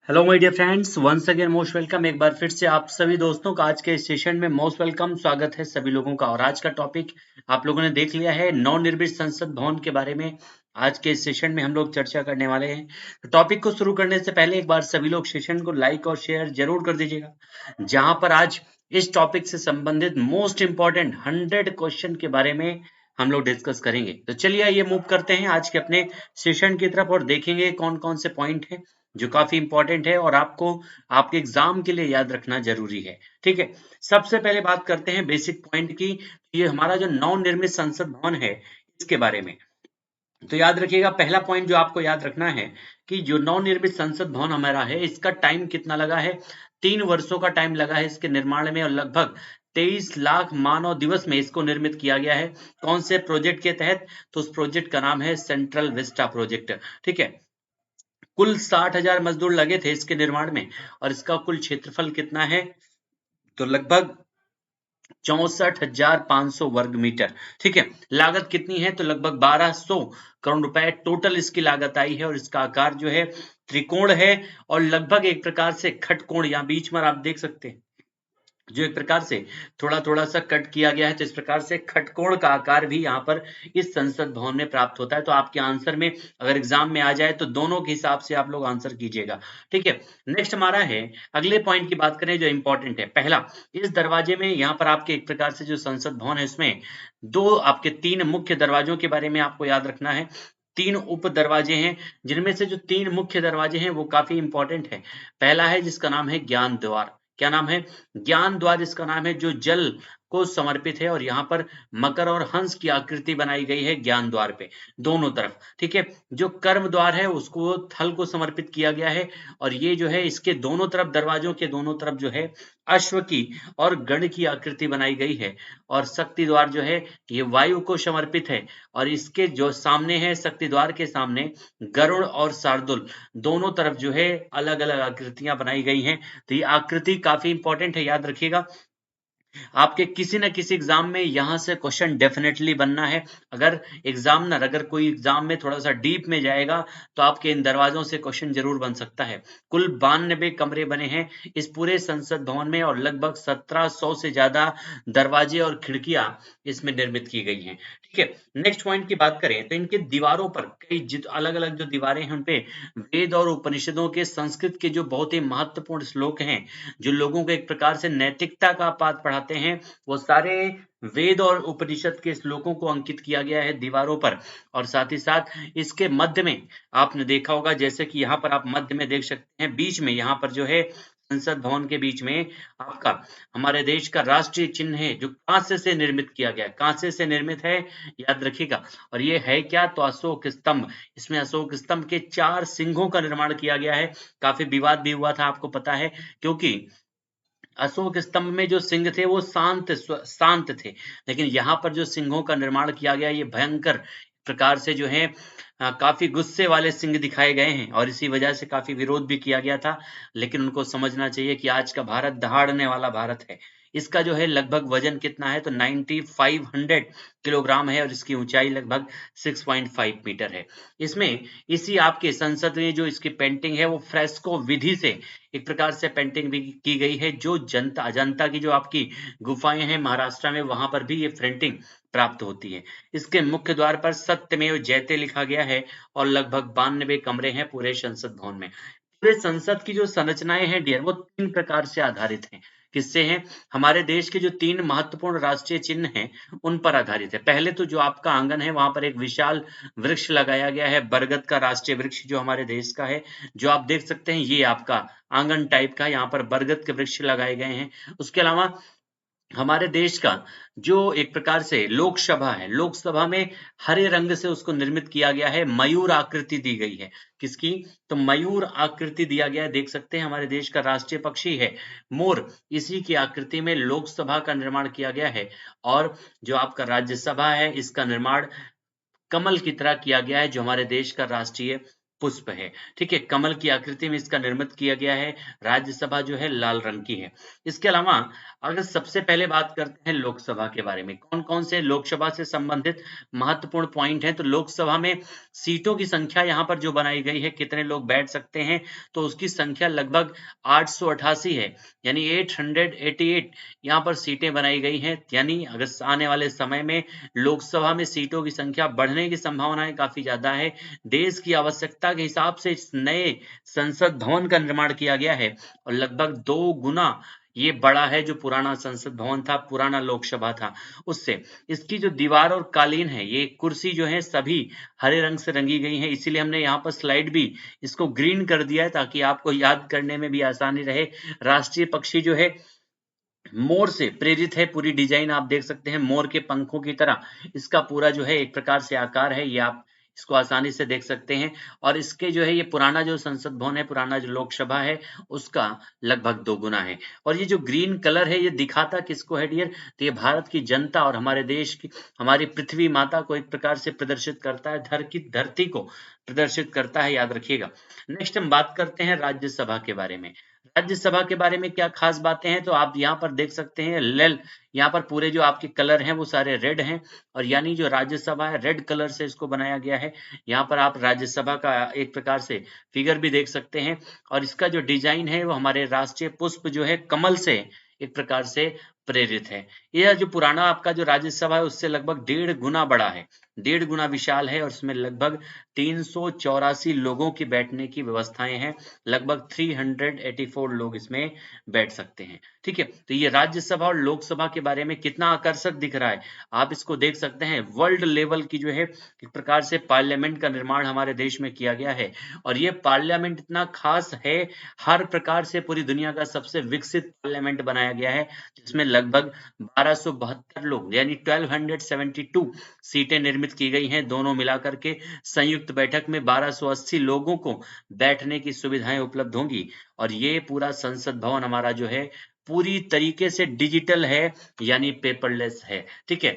Hello my dear friends, once again most welcome. एक बार फिर से आप सभी दोस्तों का आज के इस सेशन में मोस्ट वेलकम, स्वागत है सभी लोगों का। और आज का टॉपिक आप लोगों ने देख लिया है, नवनिर्मित संसद भवन के बारे में। आज के इस सेशन में हम लोग चर्चा करने वाले हैं। तो टॉपिक को शुरू करने से पहले एक बार सभी लोग सेशन को लाइक और शेयर जरूर कर दीजिएगा, जहां पर आज इस टॉपिक से संबंधित मोस्ट इंपॉर्टेंट 100 क्वेश्चन के बारे में हम लोग डिस्कस करेंगे। तो चलिए ये मूव करते हैं आज के अपने सेशन की तरफ और देखेंगे कौन कौन से पॉइंट हैं जो काफी इंपॉर्टेंट है और आपको आपके एग्जाम के लिए याद रखना जरूरी है। ठीक है, सबसे पहले बात करते हैं बेसिक पॉइंट की। ये हमारा जो नवनिर्मित संसद भवन है इसके बारे में। तो याद रखिएगा, पहला पॉइंट जो आपको याद रखना है कि जो नवनिर्मित संसद भवन हमारा है इसका टाइम कितना लगा है। 3 वर्षों का टाइम लगा है इसके निर्माण में और लगभग 23 लाख मानव दिवस में इसको निर्मित किया गया है। कौन से प्रोजेक्ट के तहत? तो उस प्रोजेक्ट का नाम है सेंट्रल विस्टा प्रोजेक्ट। ठीक है, कुल 60,000 मजदूर लगे थे इसके निर्माण में और इसका कुल क्षेत्रफल कितना है? तो लगभग 64,500 वर्ग मीटर। ठीक है, लागत कितनी है? तो लगभग 1200 करोड़ रुपए टोटल इसकी लागत आई है और इसका आकार जो है त्रिकोण है और लगभग एक प्रकार से खटकोण, यहाँ बीच में आप देख सकते हैं जो एक प्रकार से थोड़ा थोड़ा सा कट किया गया है। तो इस प्रकार से खटकोण का आकार भी यहाँ पर इस संसद भवन में प्राप्त होता है। तो आपके आंसर में अगर एग्जाम में आ जाए तो दोनों के हिसाब से आप लोग आंसर कीजिएगा। ठीक है, नेक्स्ट हमारा है, अगले पॉइंट की बात करें जो इंपॉर्टेंट है। पहला, इस दरवाजे में यहाँ पर आपके एक प्रकार से जो संसद भवन है उसमें दो आपके तीन मुख्य दरवाजों के बारे में आपको याद रखना है। तीन उप दरवाजे हैं जिनमें से जो तीन मुख्य दरवाजे हैं वो काफी इंपॉर्टेंट है। पहला है जिसका नाम है ज्ञान द्वार। क्या नाम है? ज्ञान द्वार इसका नाम है, जो जल को समर्पित है और यहाँ पर मकर और हंस की आकृति बनाई गई है ज्ञान द्वार पे दोनों तरफ। ठीक है, जो कर्म द्वार है उसको थल को समर्पित किया गया है और ये जो है इसके दोनों तरफ, दरवाजों के दोनों तरफ जो है अश्व की और गण की आकृति बनाई गई है। और शक्ति द्वार जो है ये वायु को समर्पित है और इसके जो सामने है, शक्ति द्वार के सामने गरुड़ और शार्दुल दोनों तरफ जो है अलग अलग आकृतियां बनाई गई हैं। तो ये आकृति काफी इंपॉर्टेंट है, याद रखिएगा। आपके किसी न किसी एग्जाम में यहां से क्वेश्चन डेफिनेटली बनना है। अगर एग्जामिनर, अगर कोई एग्जाम में थोड़ा सा डीप में जाएगा तो आपके इन दरवाजों से क्वेश्चन जरूर बन सकता है। कुल 92 कमरे बने हैं इस पूरे संसद भवन में और लगभग 1700 से ज्यादा दरवाजे और खिड़कियां इसमें निर्मित की गई हैं। ठीक है, नेक्स्ट पॉइंट की बात करें तो इनके दीवारों पर कई अलग अलग जो दीवारें हैं उनपे वेद और उपनिषदों के संस्कृत के जो बहुत ही महत्वपूर्ण श्लोक हैं, जो लोगों को एक प्रकार से नैतिकता का पाठ पढ़ाते हैं, वो सारे वेद और उपनिषद के श्लोकों को अंकित किया गया है दीवारों पर। और साथ ही साथ इसके मध्य में आपने देखा होगा, जैसे कि यहाँ पर आप मध्य में देख सकते हैं, बीच में यहाँ पर जो है संसद भवन के बीच में आपका हमारे देश का राष्ट्रीय चिन्ह है जो कांसे से निर्मित किया गया है। कांसे से निर्मित है, याद रखिएगा। और ये है क्या? तो अशोक स्तंभ। इसमें अशोक स्तंभ के 4 सिंहों का निर्माण किया गया है। काफी विवाद भी हुआ था, आपको पता है, क्योंकि अशोक स्तंभ में जो सिंह थे वो शांत थे, लेकिन यहाँ पर जो सिंहों का निर्माण किया गया ये भयंकर प्रकार से जो है काफी गुस्से वाले सिंह दिखाए गए हैं और इसी वजह से काफी विरोध भी किया गया था। लेकिन उनको समझना चाहिए कि आज का भारत दहाड़ने वाला भारत है। इसका जो है लगभग वजन कितना है? तो 9500 किलोग्राम है और इसकी ऊंचाई लगभग 6.5 मीटर है। इसमें इसी आपके संसद में जो इसकी पेंटिंग है वो फ्रेस्को विधि से एक प्रकार से पेंटिंग भी की गई है। जो जनता अजंता की जो आपकी गुफाएं हैं महाराष्ट्र में, वहां पर भी ये पेंटिंग प्राप्त होती है। इसके मुख्य द्वार पर सत्यमेव जयते लिखा गया है और लगभग 92 कमरे हैं पूरे संसद भवन में। पूरे संसद की जो संरचनाएं हैं डियर, वो 3 प्रकार से आधारित हैं। किससे हैं? हमारे देश के जो 3 महत्वपूर्ण राष्ट्रीय चिन्ह हैं उन पर आधारित है। पहले तो जो आपका आंगन है वहां पर एक विशाल वृक्ष लगाया गया है, बरगद का राष्ट्रीय वृक्ष जो हमारे देश का है, जो आप देख सकते हैं ये आपका आंगन टाइप का, यहाँ पर बरगद के वृक्ष लगाए गए हैं। उसके अलावा हमारे देश का जो एक प्रकार से लोकसभा है, लोकसभा में हरे रंग से उसको निर्मित किया गया है, मयूर आकृति दी गई है। किसकी? तो मयूर आकृति दिया गया है, देख सकते हैं हमारे देश का राष्ट्रीय पक्षी है मोर, इसी की आकृति में लोकसभा का निर्माण किया गया है। और जो आपका राज्यसभा है इसका निर्माण कमल की तरह किया गया है, जो हमारे देश का राष्ट्रीय पुष्प है। ठीक है, कमल की आकृति में इसका निर्मित किया गया है। राज्यसभा जो है लाल रंग की है। इसके अलावा अगर सबसे पहले बात करते हैं लोकसभा के बारे में, कौन कौन से लोकसभा से संबंधित महत्वपूर्ण पॉइंट हैं, तो लोकसभा में सीटों की संख्या यहाँ पर जो बनाई गई है, कितने लोग बैठ सकते हैं, तो उसकी संख्या लगभग 888 है, यानी 888 यहाँ पर सीटें बनाई गई हैं। यानी अगर आने वाले समय में लोकसभा में सीटों की संख्या बढ़ने की संभावनाएं काफी ज्यादा है। देश की आवश्यकता के हिसाब से इस नए संसद भवन का निर्माण किया गया है और लगभग 2 गुना ये बड़ा है जो पुराना संसद भवन था, पुराना लोकसभा था उससे। इसकी जो दीवार और कालीन है, ये कुर्सी जो है सभी हरे रंग से रंगी गई है, इसीलिए हमने यहाँ पर स्लाइड भी इसको ग्रीन कर दिया है ताकि आपको याद करने में भी आसानी रहे। राष्ट्रीय पक्षी जो है मोर से प्रेरित है, पूरी डिजाइन आप देख सकते हैं मोर के पंखों की तरह इसका पूरा जो है एक प्रकार से आकार है, ये आप इसको आसानी से देख सकते हैं। और इसके जो है ये पुराना जो संसद भवन है, पुराना जो लोकसभा है उसका लगभग 2 गुना है। और ये जो ग्रीन कलर है ये दिखाता किसको है डियर, तो ये भारत की जनता और हमारे देश की, हमारी पृथ्वी माता को एक प्रकार से प्रदर्शित करता है, धरती को प्रदर्शित करता है, याद रखिएगा। नेक्स्ट हम बात करते हैं राज्यसभा के बारे में। राज्यसभा के बारे में क्या खास बातें हैं, तो आप यहाँ पर देख सकते हैं लेल, यहाँ पर पूरे जो आपके कलर हैं वो सारे रेड हैं, और यानी जो राज्यसभा है रेड कलर से इसको बनाया गया है। यहाँ पर आप राज्यसभा का एक प्रकार से फिगर भी देख सकते हैं, और इसका जो डिजाइन है वो हमारे राष्ट्रीय पुष्प जो है कमल से एक प्रकार से प्रेरित है। यह जो पुराना आपका जो राज्यसभा है उससे लगभग 1.5 गुना बड़ा है, 1.5 गुना विशाल है, और उसमें लगभग 384 लोगों की बैठने की व्यवस्थाएं हैं, लगभग 384 लोग इसमें बैठ सकते हैं। ठीक है, तो ये राज्यसभा और लोकसभा के बारे में कितना आकर्षक दिख रहा है, आप इसको देख सकते हैं। वर्ल्ड लेवल की जो है एक प्रकार से पार्लियामेंट का निर्माण हमारे देश में किया गया है, और ये पार्लियामेंट इतना खास है, हर प्रकार से पूरी दुनिया का सबसे विकसित पार्लियामेंट बनाया गया है, जिसमें लगभग 1272 लोग यानी 1272 सीटें निर्मित की गई हैं, दोनों मिलाकर के संयुक्त बैठक में 1280 लोगों को बैठने की सुविधाएं उपलब्ध होंगी। और ये पूरा संसद भवन हमारा जो है पूरी तरीके से डिजिटल है, यानी पेपरलेस है। ठीक है,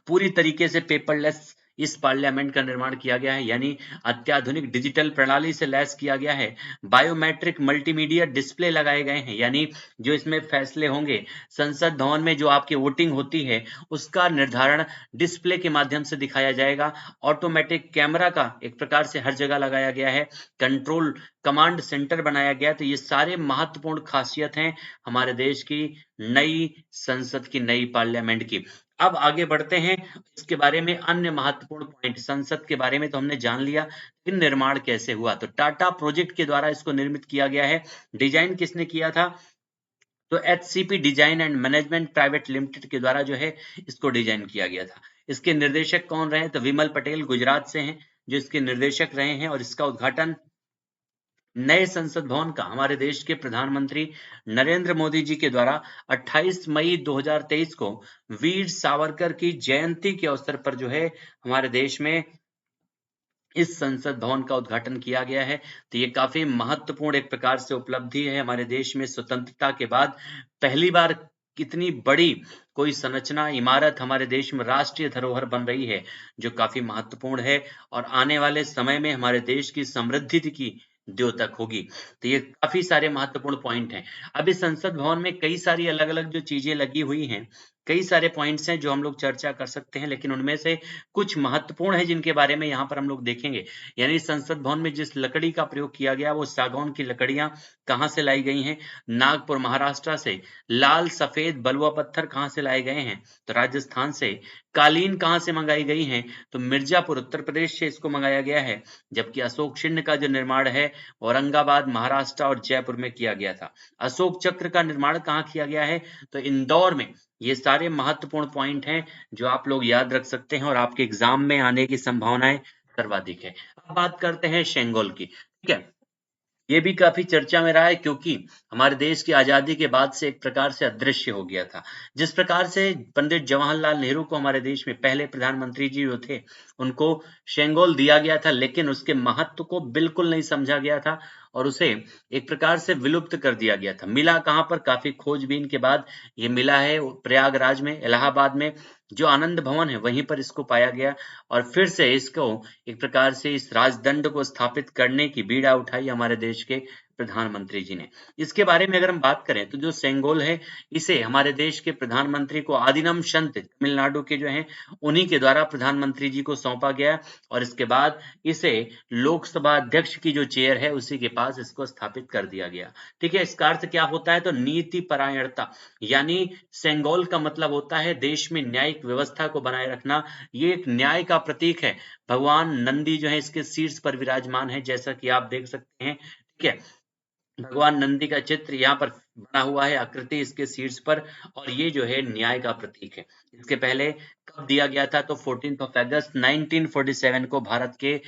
पूरी तरीके से पेपरलेस इस पार्लियामेंट का निर्माण किया गया है, यानी अत्याधुनिक डिजिटल प्रणाली से लैस किया गया है। बायोमेट्रिक मल्टीमीडिया डिस्प्ले लगाए गए हैं, यानी जो इसमें फैसले होंगे संसद भवन में, जो आपकी वोटिंग होती है उसका निर्धारण डिस्प्ले के माध्यम से दिखाया जाएगा। ऑटोमेटिक कैमरा का एक प्रकार से हर जगह लगाया गया है, कंट्रोल कमांड सेंटर बनाया गया। तो ये सारे महत्वपूर्ण खासियत हैं हमारे देश की नई संसद की, नई पार्लियामेंट की। अब आगे बढ़ते हैं, इसके बारे में अन्य महत्वपूर्ण पॉइंट, संसद के बारे में तो हमने जान लिया, लेकिन निर्माण कैसे हुआ, तो टाटा प्रोजेक्ट के द्वारा इसको निर्मित किया गया है। डिजाइन किसने किया था, तो HCP design and management private limited के द्वारा जो है इसको डिजाइन किया गया था। इसके निर्देशक कौन रहे, तो विमल पटेल गुजरात से हैं जो इसके निर्देशक रहे हैं, और इसका उद्घाटन नए संसद भवन का हमारे देश के प्रधानमंत्री नरेंद्र मोदी जी के द्वारा 28 मई 2023 को वीर सावरकर की जयंती के अवसर पर जो है हमारे देश में इस संसद भवन का उद्घाटन किया गया है। तो ये काफी महत्वपूर्ण एक प्रकार से उपलब्धि है, हमारे देश में स्वतंत्रता के बाद पहली बार कितनी बड़ी कोई संरचना, इमारत हमारे देश में राष्ट्रीय धरोहर बन रही है, जो काफी महत्वपूर्ण है, और आने वाले समय में हमारे देश की समृद्धि की द्योतक होगी। तो ये काफी सारे महत्वपूर्ण पॉइंट हैं। अब इस संसद भवन में कई सारी अलग अलग जो चीजें लगी हुई हैं, कई सारे पॉइंट्स हैं जो हम लोग चर्चा कर सकते हैं, लेकिन उनमें से कुछ महत्वपूर्ण है जिनके बारे में यहाँ पर हम लोग देखेंगे। यानी संसद भवन में जिस लकड़ी का प्रयोग किया गया वो सागौन की लकड़ियां कहाँ से लाई गई हैं, नागपुर महाराष्ट्र से। लाल सफेद बलुआ पत्थर कहाँ से लाए गए हैं, तो राजस्थान से। कालीन कहाँ से मंगाई गई हैं, तो मिर्जापुर उत्तर प्रदेश से इसको मंगाया गया है। जबकि अशोक चिन्ह का जो निर्माण है औरंगाबाद महाराष्ट्र और जयपुर में किया गया था। अशोक चक्र का निर्माण कहाँ किया गया है, तो इंदौर में। ये सारे महत्वपूर्ण पॉइंट हैं जो आप लोग याद रख सकते हैं और आपके एग्जाम में आने की संभावनाएं सर्वाधिक है। अब बात करते हैं शेंगोल की। ठीक है, ये भी काफी चर्चा में रहा है क्योंकि हमारे देश की आजादी के बाद से एक प्रकार से अदृश्य हो गया था। जिस प्रकार से पंडित जवाहरलाल नेहरू को हमारे देश में पहले प्रधानमंत्री जी जो थे उनको शेंगोल दिया गया था, लेकिन उसके महत्व को बिल्कुल नहीं समझा गया था, और उसे एक प्रकार से विलुप्त कर दिया गया था। मिला कहाँ पर? काफी खोजबीन के बाद ये मिला है प्रयागराज में, इलाहाबाद में, जो आनंद भवन है वहीं पर इसको पाया गया और फिर से इसको एक प्रकार से इस राजदंड को स्थापित करने की बीड़ा उठाई हमारे देश के प्रधानमंत्री जी ने। इसके बारे में अगर हम बात करें तो जो सेंगोल है, इसे हमारे देश के प्रधानमंत्री को आदिनम शंत तमिलनाडु के जो हैं उन्हीं के द्वारा प्रधानमंत्री जी को सौंपा गया और इसके बाद इसे लोकसभा अध्यक्ष की जो चेयर है उसी के पास इसको स्थापित कर दिया गया। ठीक है, इसका अर्थ क्या होता है? तो नीति परायणता, यानी सेंगोल का मतलब होता है देश में न्यायिक व्यवस्था को बनाए रखना। ये एक न्याय का प्रतीक है। भगवान नंदी जो है इसके शीर्ष पर विराजमान है, जैसा कि आप देख सकते हैं। ठीक है, भगवान नंदी का चित्र यहाँ पर बना हुआ है, आकृति इसके शीर्ष पर, और ये जो है न्याय का प्रतीक है। इसके पहले कब दिया गया था? तो 14 अगस्त 1947 को भारत के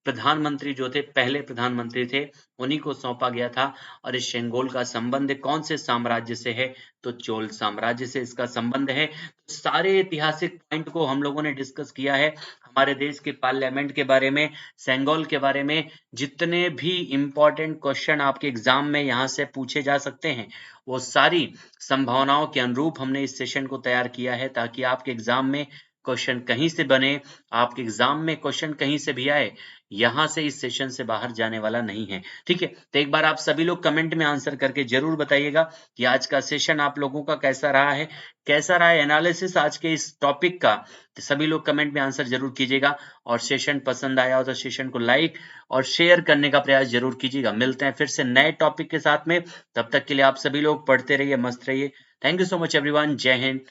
प्रधानमंत्री जो थे, पहले प्रधानमंत्री थे, उन्हीं को सौंपा गया था। और इस सेंगोल का संबंध कौन से साम्राज्य से है? तो चोल साम्राज्य से इसका संबंध है। तो सारे ऐतिहासिक पॉइंट को हम लोगों ने डिस्कस किया है, हमारे देश के पार्लियामेंट के बारे में, सेंगोल के बारे में। जितने भी इंपॉर्टेंट क्वेश्चन आपके एग्जाम में यहाँ से पूछे जा सकते हैं, वो सारी संभावनाओं के अनुरूप हमने इस सेशन को तैयार किया है, ताकि आपके एग्जाम में क्वेश्चन कहीं से बने, आपके एग्जाम में क्वेश्चन कहीं से भी आए, यहाँ से इस सेशन से बाहर जाने वाला नहीं है। ठीक है, तो एक बार आप सभी लोग कमेंट में आंसर करके जरूर बताइएगा कि आज का सेशन आप लोगों का कैसा रहा है, कैसा रहा है एनालिसिस आज के इस टॉपिक का। तो सभी लोग कमेंट में आंसर जरूर कीजिएगा और सेशन पसंद आया हो तो सेशन को लाइक और शेयर करने का प्रयास जरूर कीजिएगा। मिलते हैं फिर से नए टॉपिक के साथ में, तब तक के लिए आप सभी लोग पढ़ते रहिए, मस्त रहिए। Thank you so much everyone. जय हिंद,